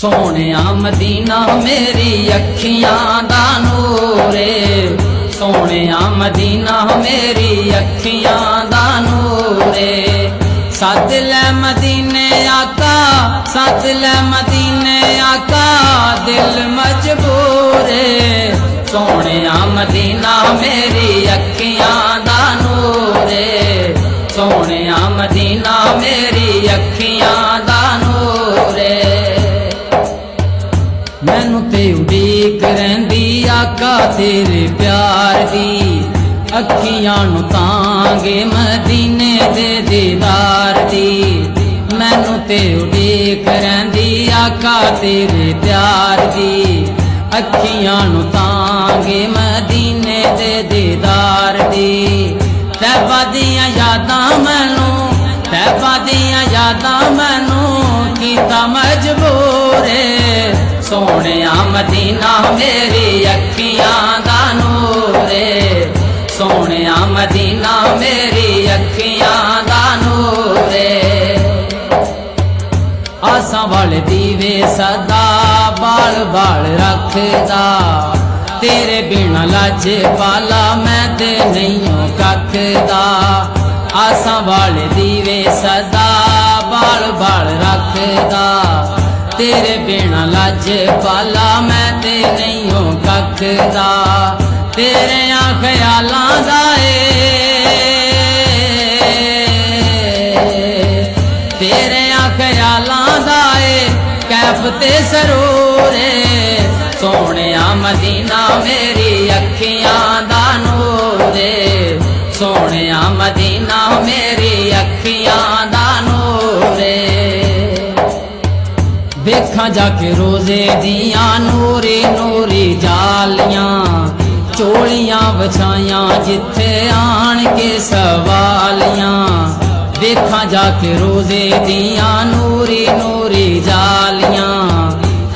सोहणिया Medina मेरी अखियां दा नूर ए, सोहणिया मदीना मेरी अखियां दा नूर ए। सद लै मदीने आका, सद लै मदीने आका, दिल मजबूर ए। सोहणिया मदीना मेरी अखियां दा नूर ए, सोहणिया मदीना मेरी अखियां दा नूर ए। मैनू ते उड़ीक रहिंदी आका तेरे प्यार दी, अखियां नू तांगे मदीने दे दीदार दी। मैनू ते उड़ीक रहिंदी आका तेरे प्यार दी, अखियां नू तांगे मदीने दे दीदार दी। तैबा दियां यादां मैनू, तैबा दियां यादां मैनू कीता मजबूर ए। सोहणिया मदीना मेरी अखियां दा नूर ए, सोहणिया मदीना मेरी अखियां दा नूर ए। आसां वाले दीवे सदा बाल बाल रखदा, तेरे बिना लाजे पाला मैं ते नहीं कखदा। आसां वाले दीवे सदा बाल बाल रखदा, तेरे बिना लाजे पाला मैं ते नहीं कखदा। तेरे ख्यालां दा तेरे ख्यालां दा कैफ ते सरूर ए। सोहणिया मदीना मेरी अखियां दा नूर ए, सोहणिया मदीना मेरी अखियां दा नूर ए। देखा जाके रोजे दियां नूरी नूरी जालियां, चोलियां बछाइयां जिथे आन के सवालियां। देखा जाके रोजे दियां नूरी नूरी जालियां,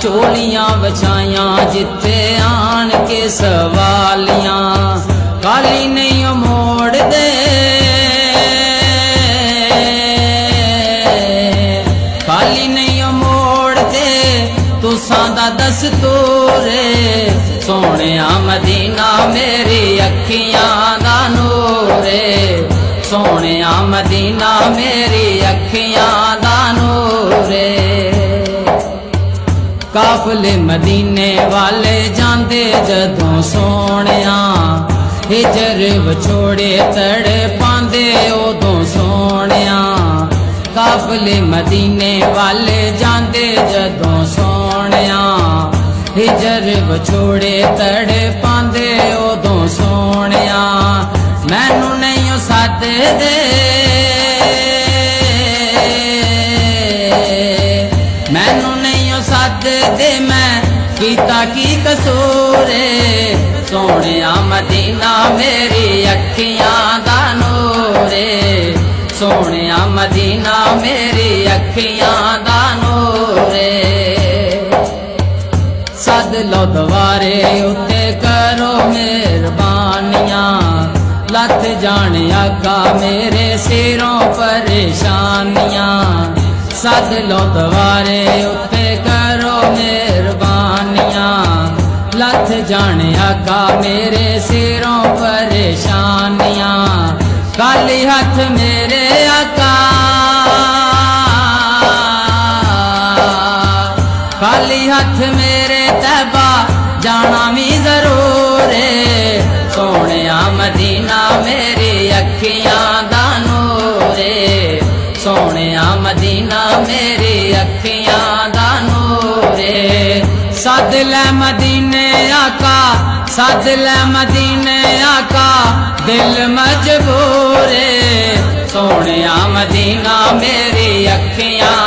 चोलियां बछाइयां जिथे आन के सवालियां। काली नहीं मोड़ दे, काली नहीं मोड़ दे तुसां दा दस्तूर ए। सोहणिया मदीना मेरी अखियां दा नूर ए, सोहणिया मदीना मेरी अखियां दा नूर ए। काफले मदीने वाले जांदे जदों सोहणिया, हिजर विछोड़े तड़ पांदे उदों सोहणिया। काफले मदीने वाले जांदे जदों सोहणिया, हिजर विछोड़े तड़ पांदे उदों सोहणिया। मैनू नहीं सददे, मैनू नहीं सददे मैं कीता की कसूर ए। सोहणिया मदीना मेरी अखियां दा नूर ए, सोहणिया मदीना मेरी अखियां दा नूर ए। सद लो दवारे उत्ते करो मेहरबानियां, लथ जाने आका मेरे सिरों परेशानियां। सद लो दवारे उत्ते करो मेहरबानियां, लथ जाने आका मेरे सिरों परेशानियां। खाली हाथ मेरे आका, खाली हाथ मेरे तैबा जाना भी जरूर है। सोहणिया मदीना मेरी अखियां दा नूर है, सोहणिया मदीना मेरी अखियां दा नूर है। सद लै मदीने आका, सद लै मदीने आका, दिल मजबूर है। सोहणिया मदीना मेरी अखियां